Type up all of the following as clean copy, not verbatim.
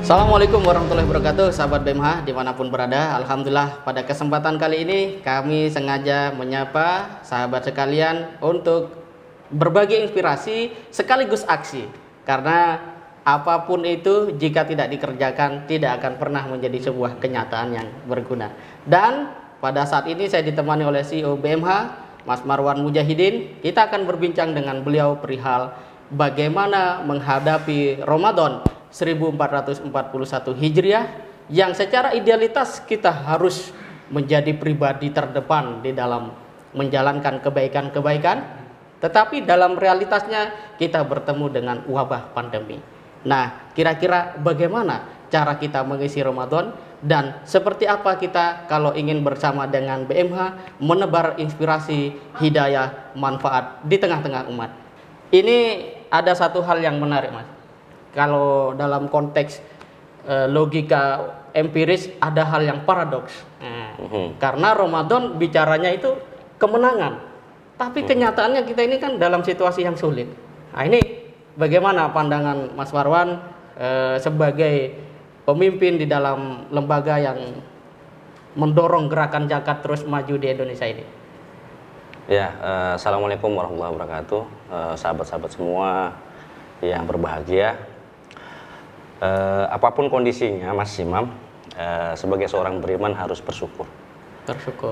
Assalamualaikum warahmatullahi wabarakatuh, sahabat BMH dimanapun berada. Alhamdulillah pada kesempatan kali ini kami sengaja menyapa sahabat sekalian untuk berbagi inspirasi sekaligus aksi. Karena apapun itu jika tidak dikerjakan tidak akan pernah menjadi sebuah kenyataan yang berguna. Dan pada saat ini saya ditemani oleh CEO BMH, Mas Marwan Mujahidin. Kita akan berbincang dengan beliau perihal bagaimana menghadapi Ramadan 1441 Hijriah yang secara idealitas kita harus menjadi pribadi terdepan di dalam menjalankan kebaikan-kebaikan, tetapi dalam realitasnya kita bertemu dengan wabah pandemi. Nah, kira-kira bagaimana cara kita mengisi Ramadan dan seperti apa kita kalau ingin bersama dengan BMH menebar inspirasi, hidayah, manfaat di tengah-tengah umat. Ini ada satu hal yang menarik, Mas. Kalau dalam konteks logika empiris ada hal yang paradoks. Karena Ramadan bicaranya itu kemenangan, tapi kenyataannya kita ini kan dalam situasi yang sulit. Nah, ini bagaimana pandangan Mas Marwan sebagai pemimpin di dalam lembaga yang mendorong gerakan zakat terus maju di Indonesia ini? Ya, assalamualaikum warahmatullahi wabarakatuh, sahabat-sahabat semua yang berbahagia. Apapun kondisinya, Mas Imam, sebagai seorang beriman harus bersyukur.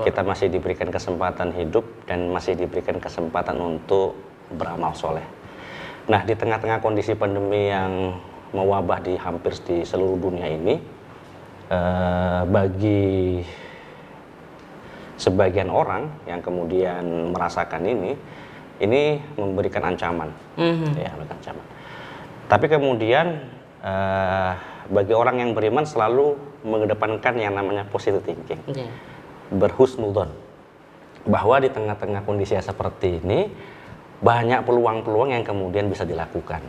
Kita masih diberikan kesempatan hidup dan masih diberikan kesempatan untuk beramal soleh. Nah, di tengah-tengah kondisi pandemi yang mewabah di hampir di seluruh dunia ini, bagi sebagian orang yang kemudian merasakan ini memberikan ancaman, ya, memberikan ancaman. Tapi kemudian bagi orang yang beriman selalu mengedepankan yang namanya positive thinking, berhusnudzon, bahwa di tengah-tengah kondisi seperti ini banyak peluang-peluang yang kemudian bisa dilakukan.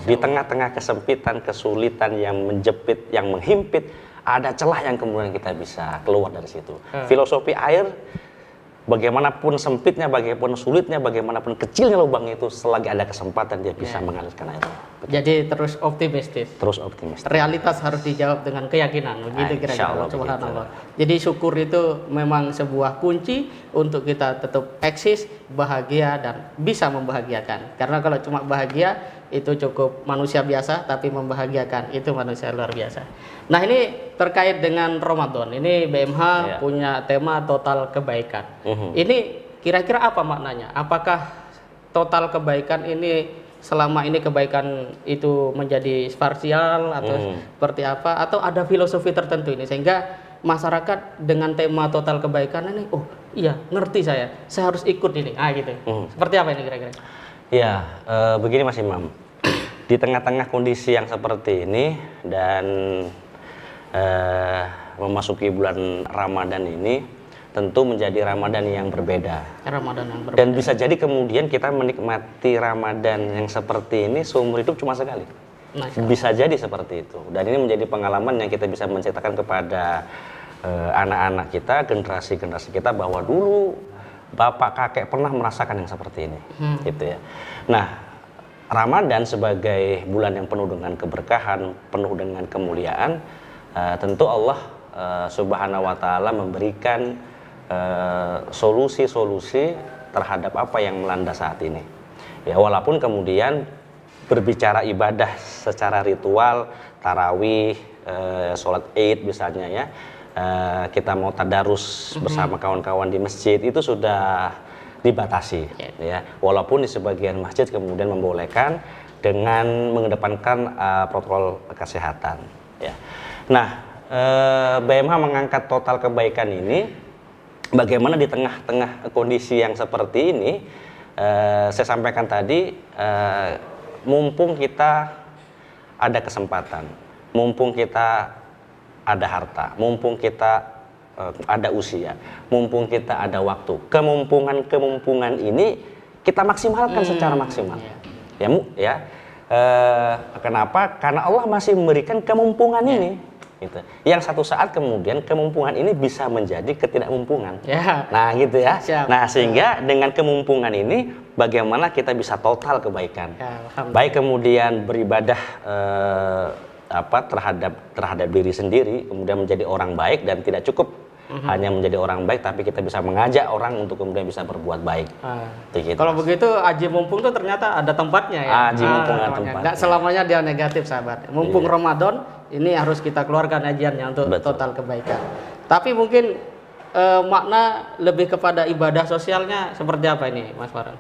Di tengah-tengah kesempitan, kesulitan yang menjepit, yang menghimpit, ada celah yang kemudian kita bisa keluar dari situ. Filosofi air, bagaimanapun sempitnya, bagaimanapun sulitnya, bagaimanapun kecilnya lubang itu, selagi ada kesempatan dia bisa mengalirkan air. Jadi terus optimistis. Terus optimistis. Realitas harus dijawab dengan keyakinan, begitu kira-kira. Subhanallah. Jadi syukur itu memang sebuah kunci untuk kita tetap eksis, bahagia dan bisa membahagiakan. Karena kalau cuma bahagia itu cukup manusia biasa, tapi membahagiakan itu manusia luar biasa. Nah, ini terkait dengan Ramadan. Ini BMH punya tema total kebaikan. Ini kira-kira apa maknanya? Apakah total kebaikan ini selama ini kebaikan itu menjadi parsial atau seperti apa? Atau ada filosofi tertentu ini sehingga masyarakat dengan tema total kebaikan ini, oh iya ngerti saya harus ikut ini, gitu. Seperti apa ini kira-kira? Ya, begini Mas Imam, di tengah-tengah kondisi yang seperti ini dan memasuki bulan Ramadan ini tentu menjadi Ramadan yang berbeda. Dan bisa jadi kemudian kita menikmati Ramadan yang seperti ini seumur hidup cuma sekali. Bisa jadi seperti itu. Dan ini menjadi pengalaman yang kita bisa menceritakan kepada anak-anak kita, generasi-generasi kita, bahwa dulu bapak kakek pernah merasakan yang seperti ini, gitu ya. Nah, Ramadan sebagai bulan yang penuh dengan keberkahan, penuh dengan kemuliaan, tentu Allah Subhanahu wa Ta'ala memberikan solusi-solusi terhadap apa yang melanda saat ini. Ya, walaupun kemudian berbicara ibadah secara ritual, tarawih, sholat Id misalnya ya, kita mau tadarus bersama kawan-kawan di masjid itu sudah dibatasi, ya. Walaupun di sebagian masjid kemudian membolehkan dengan mengedepankan protokol kesehatan. Ya. Nah, BMH mengangkat total kebaikan ini. Bagaimana di tengah-tengah kondisi yang seperti ini, saya sampaikan tadi, mumpung kita ada kesempatan, mumpung kita ada harta, mumpung kita ada usia, mumpung kita ada waktu, kemumpungan ini kita maksimalkan secara maksimal. Kenapa? Karena Allah masih memberikan kemumpungan ini. Gitu. Yang satu saat kemudian kemumpungan ini bisa menjadi ketidakmumpungan. Nah, gitu ya. Nah, sehingga dengan kemumpungan ini bagaimana kita bisa total kebaikan. Baik kemudian beribadah terhadap diri sendiri, kemudian menjadi orang baik dan tidak cukup hanya menjadi orang baik, tapi kita bisa mengajak orang untuk kemudian bisa berbuat baik. Gitu, kalau Mas. begitu aji mumpung tuh ternyata ada tempatnya ya. Aji mumpung ada tempatnya. Nggak selamanya dia negatif, sahabat. Mumpung Iya. Ramadan ini harus kita keluarkan ajiannya untuk Betul. total kebaikan. Tapi mungkin makna lebih kepada ibadah sosialnya seperti apa ini, Mas Farhan?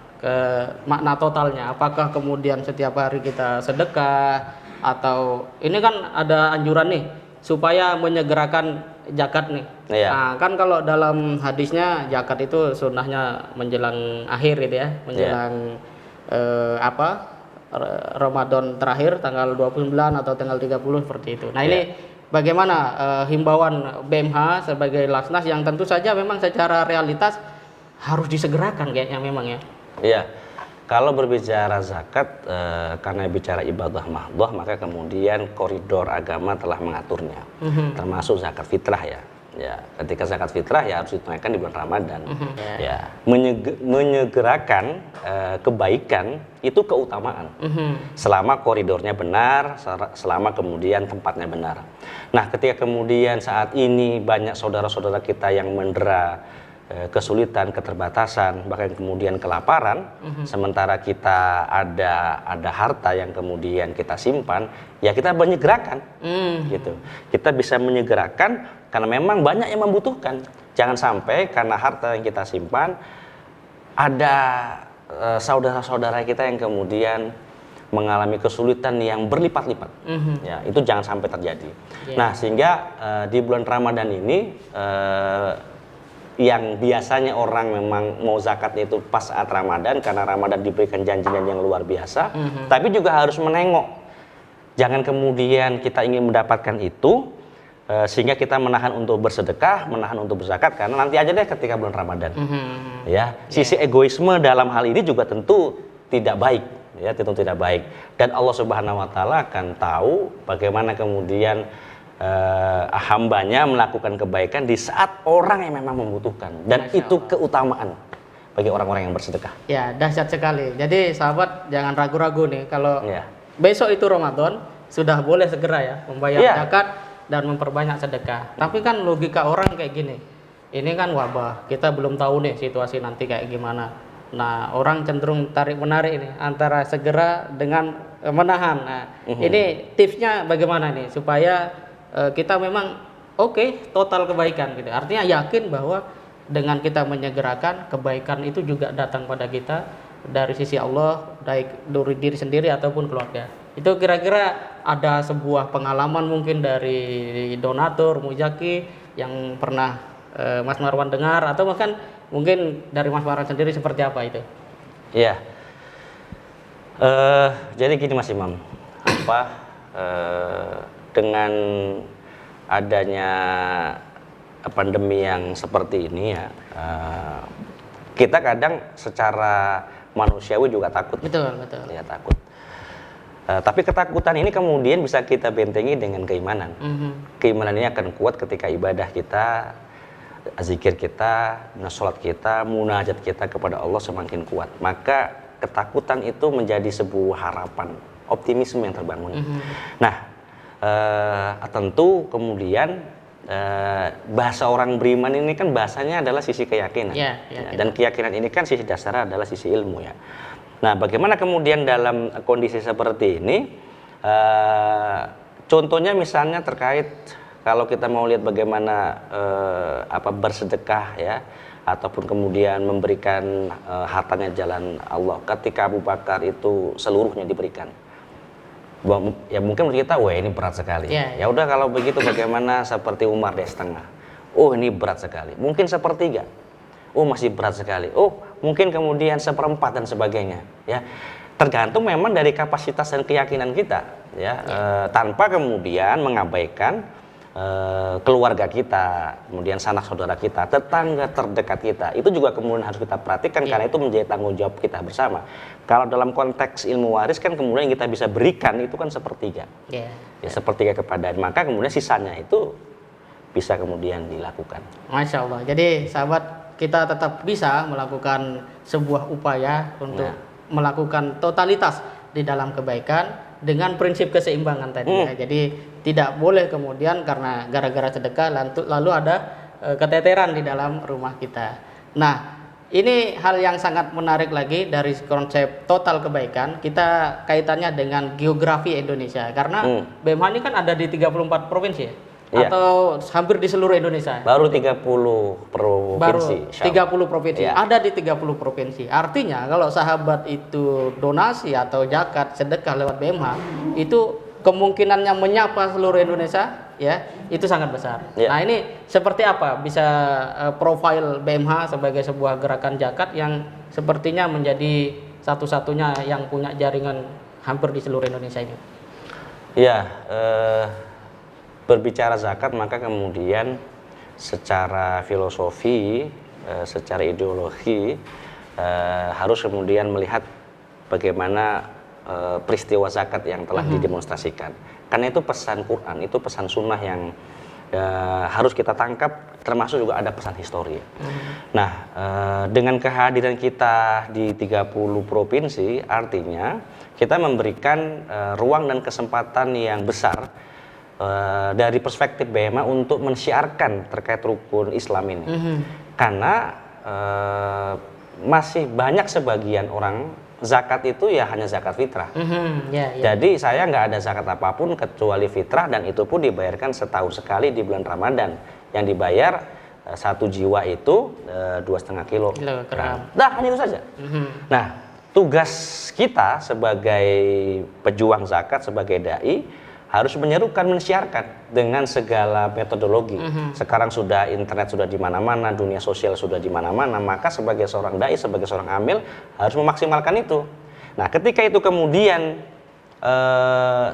Makna totalnya, apakah kemudian setiap hari kita sedekah, atau ini kan ada anjuran nih supaya menyegerakan zakat nih. Iya. Nah, kan kalau dalam hadisnya zakat itu sunnahnya menjelang akhir gitu ya, menjelang Ramadan terakhir tanggal 29 atau tanggal 30 seperti itu. Nah, ini bagaimana himbauan BMH sebagai Lasnas yang tentu saja memang secara realitas harus disegerakan kayaknya memang ya. Iya. Kalau berbicara zakat, karena bicara ibadah mahdoh, maka kemudian koridor agama telah mengaturnya, termasuk zakat fitrah ya. Ya, ketika zakat fitrah ya harus ditunaikan di bulan Ramadan. Ya, menyegerakan kebaikan itu keutamaan. Selama koridornya benar, selama kemudian tempatnya benar. Nah, ketika kemudian saat ini banyak saudara-saudara kita yang mendera kesulitan, keterbatasan, bahkan kemudian kelaparan, sementara kita ada harta yang kemudian kita simpan, ya kita menyegerakan, gitu. Kita bisa menyegerakan karena memang banyak yang membutuhkan. Jangan sampai karena harta yang kita simpan ada saudara-saudara kita yang kemudian mengalami kesulitan yang berlipat-lipat. Ya, itu jangan sampai terjadi. Nah, sehingga di bulan Ramadan ini yang biasanya orang memang mau zakatnya itu pas saat Ramadan, karena Ramadan diberikan janjian yang luar biasa, tapi juga harus menengok. Jangan kemudian kita ingin mendapatkan itu, sehingga kita menahan untuk bersedekah, menahan untuk berzakat, karena nanti aja deh ketika bulan Ramadan. Ya, sisi egoisme dalam hal ini juga tentu tidak baik, ya, tentu tidak baik. Dan Allah Subhanahu wa taala akan tahu bagaimana kemudian hambanya melakukan kebaikan di saat orang yang memang membutuhkan, dan itu keutamaan bagi orang-orang yang bersedekah. Ya, dahsyat sekali. Jadi sahabat jangan ragu-ragu nih, kalau besok itu Ramadan sudah boleh segera ya membayar zakat dan memperbanyak sedekah. Tapi kan logika orang kayak gini, ini kan wabah, kita belum tahu nih situasi nanti kayak gimana. Nah, orang cenderung tarik menarik ini antara segera dengan menahan. Nah, ini tipsnya bagaimana nih supaya kita memang total kebaikan gitu. Artinya yakin bahwa dengan kita menyegerakan kebaikan itu juga datang pada kita dari sisi Allah, baik dari diri sendiri ataupun keluarga. Itu kira-kira ada sebuah pengalaman mungkin dari donatur, muzaki yang pernah Mas Marwan dengar, atau bahkan mungkin dari Mas Marwan sendiri seperti apa itu? Iya. Jadi gini Mas Imam, dengan adanya pandemi yang seperti ini ya, kita kadang secara manusiawi juga takut. Betul. Ya, takut. Tapi ketakutan ini kemudian bisa kita bentengi dengan keimanan. Keimanan ini akan kuat ketika ibadah kita, zikir kita, sholat kita, munajat kita kepada Allah semakin kuat. Maka ketakutan itu menjadi sebuah harapan, optimisme yang terbangun. Nah, tentu kemudian bahasa orang beriman ini kan bahasanya adalah sisi keyakinan. Dan keyakinan ini kan sisi dasar adalah sisi ilmu ya. Nah, bagaimana kemudian dalam kondisi seperti ini, contohnya misalnya terkait kalau kita mau lihat bagaimana bersedekah ya, ataupun kemudian memberikan hartanya jalan Allah. Ketika Abu Bakar itu seluruhnya diberikan, ya mungkin menurut kita, wah ini berat sekali. Ya udah kalau begitu bagaimana seperti Umar deh setengah? Oh ini berat sekali. Mungkin sepertiga. Oh masih berat sekali. Oh mungkin kemudian seperempat dan sebagainya. Ya tergantung memang dari kapasitas dan keyakinan kita. Ya tanpa kemudian mengabaikan keluarga kita, kemudian sanak saudara kita, tetangga terdekat kita. Itu juga kemudian harus kita perhatikan karena itu menjadi tanggung jawab kita bersama. Kalau dalam konteks ilmu waris kan kemudian kita bisa berikan itu kan sepertiga. Ya sepertiga kepada, maka kemudian sisanya itu bisa kemudian dilakukan. Masya Allah. Jadi sahabat, kita tetap bisa melakukan sebuah upaya untuk melakukan totalitas di dalam kebaikan, dengan prinsip keseimbangan tadi ya. Jadi tidak boleh kemudian karena gara-gara sedekah lalu ada keteteran di dalam rumah kita. Nah, ini hal yang sangat menarik lagi dari konsep total kebaikan. Kita kaitannya dengan geografi Indonesia karena BMH ini kan ada di 34 provinsi ya. Iya. Atau hampir di seluruh Indonesia. Baru 30 provinsi. Baru 30 provinsi. Iya. Ada di 30 provinsi. Artinya kalau sahabat itu donasi atau zakat sedekah lewat BMH, itu kemungkinannya menyapa seluruh Indonesia ya, itu sangat besar. Iya. Nah, ini seperti apa bisa profil BMH sebagai sebuah gerakan zakat yang sepertinya menjadi satu-satunya yang punya jaringan hampir di seluruh Indonesia ini. Iya, berbicara zakat maka kemudian secara filosofi, secara ideologi harus kemudian melihat bagaimana peristiwa zakat yang telah didemonstrasikan. Karena itu pesan Quran, itu pesan sunnah yang harus kita tangkap, termasuk juga ada pesan histori. Nah, dengan kehadiran kita di 30 provinsi, artinya kita memberikan ruang dan kesempatan yang besar dari perspektif BMA untuk mensyiarkan terkait rukun Islam ini. Karena masih banyak sebagian orang zakat itu ya hanya zakat fitrah. Jadi saya nggak ada zakat apapun kecuali fitrah, dan itu pun dibayarkan setahun sekali di bulan Ramadan. Yang dibayar satu jiwa itu 2,5 kilogram. Nah, hanya itu saja. Nah, tugas kita sebagai pejuang zakat, sebagai dai, harus menyerukan, mensiarkan dengan segala metodologi. Sekarang sudah internet sudah di mana-mana, dunia sosial sudah di mana-mana, maka sebagai seorang dai, sebagai seorang amil harus memaksimalkan itu. Nah, ketika itu kemudian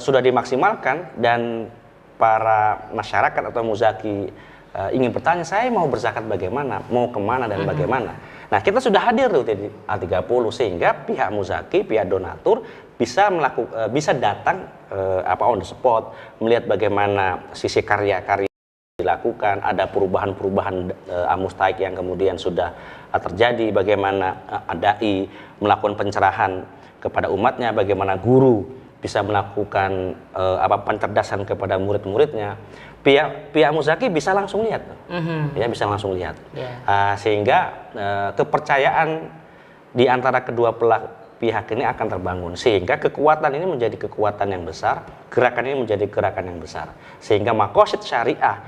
sudah dimaksimalkan dan para masyarakat atau muzaki ingin bertanya, saya mau berzakat bagaimana, mau kemana dan bagaimana. Nah, kita sudah hadir tuh di A30 sehingga pihak muzaki, pihak donatur bisa datang on the spot, melihat bagaimana sisi karya-karya dilakukan, ada perubahan-perubahan mustaik yang kemudian sudah terjadi, bagaimana dai melakukan pencerahan kepada umatnya, bagaimana guru bisa melakukan pencerdasan kepada murid-muridnya. Pihak muzaki bisa langsung lihat, ya bisa langsung lihat, sehingga kepercayaan di antara kedua pihak ini akan terbangun, sehingga kekuatan ini menjadi kekuatan yang besar, gerakan ini menjadi gerakan yang besar, sehingga maqasid syariah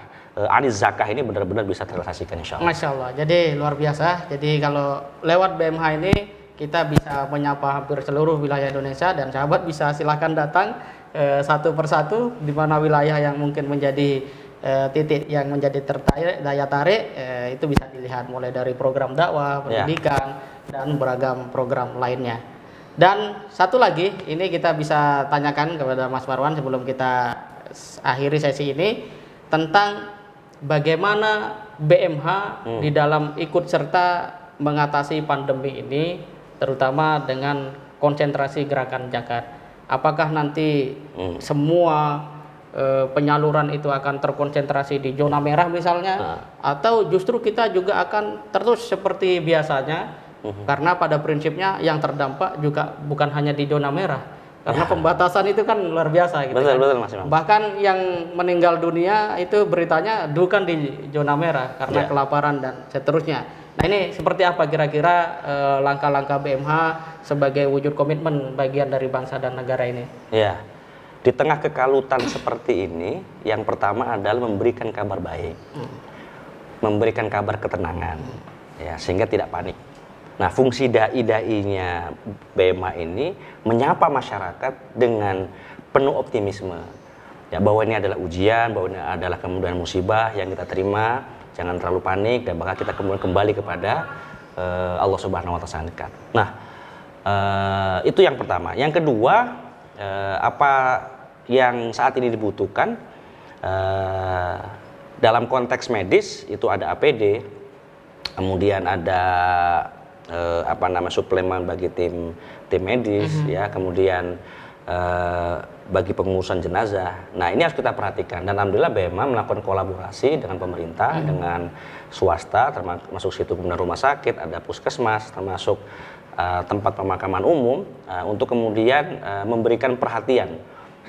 aniz zakah ini benar-benar bisa terrealisasikan, insya Allah. Masya Allah, jadi luar biasa. Jadi kalau lewat BMH ini kita bisa menyapa hampir seluruh wilayah Indonesia, dan sahabat bisa silahkan datang satu persatu di mana wilayah yang mungkin menjadi titik yang menjadi daya tarik, itu bisa dilihat mulai dari program dakwah, pendidikan, dan beragam program lainnya. Dan satu lagi, ini kita bisa tanyakan kepada Mas Marwan sebelum kita akhiri sesi ini, tentang bagaimana BMH di dalam ikut serta mengatasi pandemi ini, terutama dengan konsentrasi gerakan zakat. Apakah nanti semua penyaluran itu akan terkonsentrasi di zona merah misalnya, atau justru kita juga akan terus seperti biasanya? Karena pada prinsipnya yang terdampak juga bukan hanya di zona merah, karena pembatasan itu kan luar biasa gitu. Betul, Mas Imam. Bahkan yang meninggal dunia itu beritanya bukan di zona merah karena kelaparan dan seterusnya. Nah, ini seperti apa kira-kira langkah-langkah BMH sebagai wujud komitmen bagian dari bangsa dan negara ini? Ya, di tengah kekalutan seperti ini, yang pertama adalah memberikan kabar baik, memberikan kabar ketenangan, ya, sehingga tidak panik. Nah, fungsi dai-dainya BMH ini menyapa masyarakat dengan penuh optimisme, ya, bahwa ini adalah ujian, bahwa ini adalah kemudian musibah yang kita terima, jangan terlalu panik, dan bakal kita kemudian kembali kepada Allah Subhanahu Wa Taala. Nah, itu yang pertama. Yang kedua, apa yang saat ini dibutuhkan dalam konteks medis itu ada APD, kemudian ada suplemen bagi tim medis, ya, kemudian bagi pengurusan jenazah. Nah, ini harus kita perhatikan, dan alhamdulillah BMA melakukan kolaborasi dengan pemerintah, dengan swasta, termasuk situ kemudian rumah sakit, ada puskesmas, termasuk tempat pemakaman umum untuk kemudian memberikan perhatian.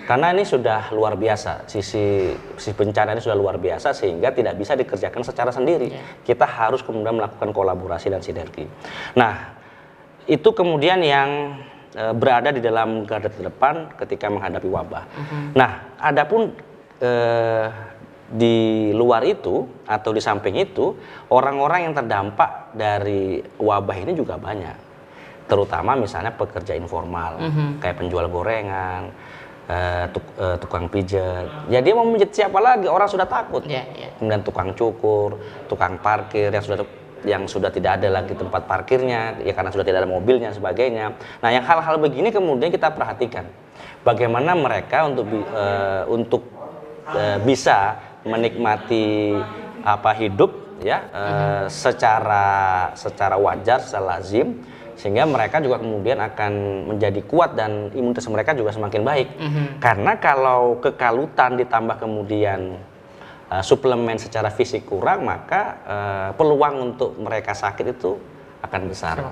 Karena ini sudah luar biasa, sisi bencana ini sudah luar biasa sehingga tidak bisa dikerjakan secara sendiri. Kita harus kemudian melakukan kolaborasi dan sinergi. Nah, itu kemudian yang berada di dalam garda terdepan ketika menghadapi wabah. Nah, adapun di luar itu atau di samping itu, orang-orang yang terdampak dari wabah ini juga banyak. Terutama misalnya pekerja informal, kayak penjual gorengan, tukang pijat. Ya dia mau pijat siapa lagi? Orang sudah takut. Kemudian tukang cukur, tukang parkir yang sudah tidak ada lagi tempat parkirnya, ya karena sudah tidak ada mobilnya sebagainya. Nah, yang hal-hal begini kemudian kita perhatikan. Bagaimana mereka untuk bisa menikmati hidup ya secara wajar, secara lazim, sehingga mereka juga kemudian akan menjadi kuat dan imunitas mereka juga semakin baik. Karena kalau kekalutan ditambah kemudian suplemen secara fisik kurang, maka peluang untuk mereka sakit itu akan besar.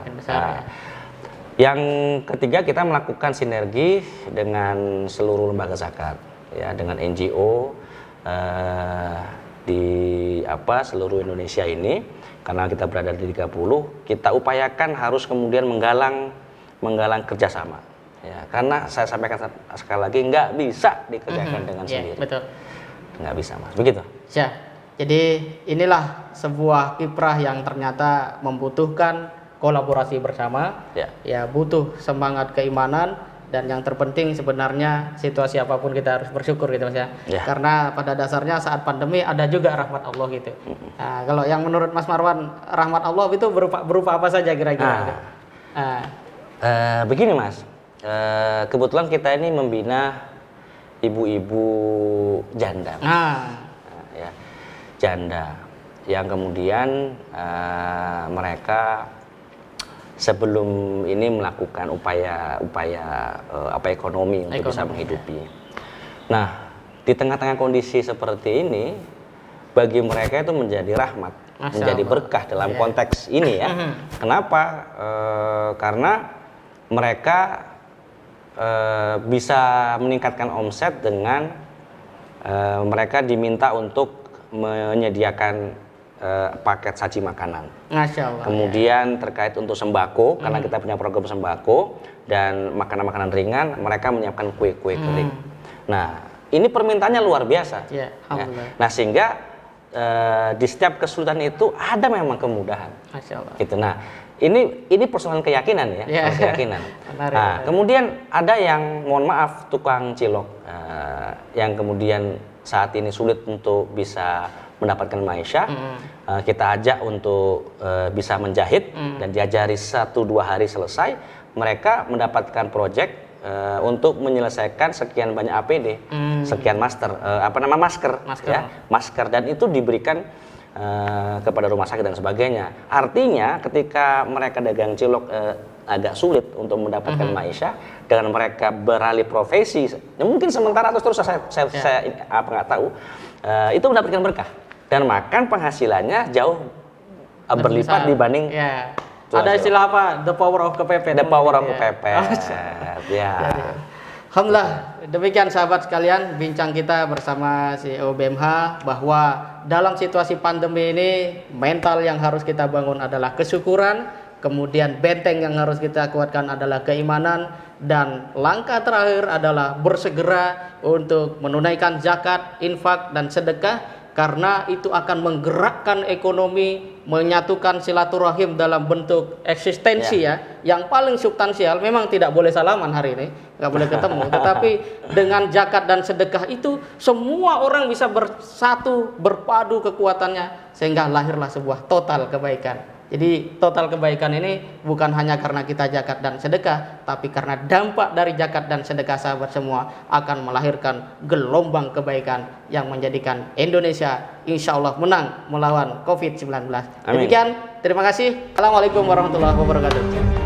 Yang ketiga, kita melakukan sinergi dengan seluruh lembaga zakat, ya, dengan NGO di seluruh Indonesia ini. Karena kita berada di 30, kita upayakan harus kemudian menggalang kerjasama. Ya, karena saya sampaikan sekali lagi, nggak bisa dikerjakan dengan sendiri. Betul. Nggak bisa, Mas. Begitu. Ya. Jadi inilah sebuah kiprah yang ternyata membutuhkan kolaborasi bersama. Ya, butuh semangat keimanan. Dan yang terpenting sebenarnya situasi apapun kita harus bersyukur gitu Mas ya. Karena pada dasarnya saat pandemi ada juga rahmat Allah gitu. Nah, kalau yang menurut Mas Marwan, rahmat Allah itu berupa apa saja kira-kira? Begini Mas, kebetulan kita ini membina ibu-ibu janda. Ya, janda yang kemudian mereka sebelum ini melakukan upaya ekonomi untuk bisa menghidupi. Nah, di tengah-tengah kondisi seperti ini, bagi mereka itu menjadi rahmat, menjadi berkah dalam konteks ini ya. Kenapa? Karena mereka bisa meningkatkan omset dengan mereka diminta untuk menyediakan paket saji makanan. Kemudian terkait untuk sembako, karena kita punya program sembako dan makanan-makanan ringan, mereka menyiapkan kue-kue kering. Nah, ini permintaannya luar biasa. Nah, sehingga di setiap kesulitan itu ada memang kemudahan. Gitu. Nah, ini persoalan keyakinan ya, keyakinan. Nah, kemudian ada yang mohon maaf tukang cilok yang kemudian saat ini sulit untuk bisa mendapatkan maisha, kita ajak untuk bisa menjahit dan diajari 1-2 hari selesai, mereka mendapatkan proyek untuk menyelesaikan sekian banyak APD, sekian masker, masker, dan itu diberikan kepada rumah sakit dan sebagainya. Artinya ketika mereka dagang cilok agak sulit untuk mendapatkan maisha, dengan mereka beralih profesi, mungkin sementara atau terus saya nggak tahu, itu mendapatkan berkah. Dan makan penghasilannya jauh berlipat dibanding ada istilah apa? The power of kepepet. The power of kepepet. Alhamdulillah, demikian sahabat sekalian bincang kita bersama CEO BMH bahwa dalam situasi pandemi ini mental yang harus kita bangun adalah kesyukuran, kemudian benteng yang harus kita kuatkan adalah keimanan, dan langkah terakhir adalah bersegera untuk menunaikan zakat, infak, dan sedekah. Karena itu akan menggerakkan ekonomi, menyatukan silaturahim dalam bentuk eksistensi yang paling substansial. Memang tidak boleh salaman hari ini, nggak boleh ketemu. Tetapi dengan zakat dan sedekah itu semua orang bisa bersatu, berpadu kekuatannya, sehingga lahirlah sebuah total kebaikan. Jadi total kebaikan ini bukan hanya karena kita zakat dan sedekah, tapi karena dampak dari zakat dan sedekah sahabat semua akan melahirkan gelombang kebaikan yang menjadikan Indonesia insya Allah menang melawan COVID-19. Demikian, terima kasih. Assalamualaikum warahmatullahi wabarakatuh.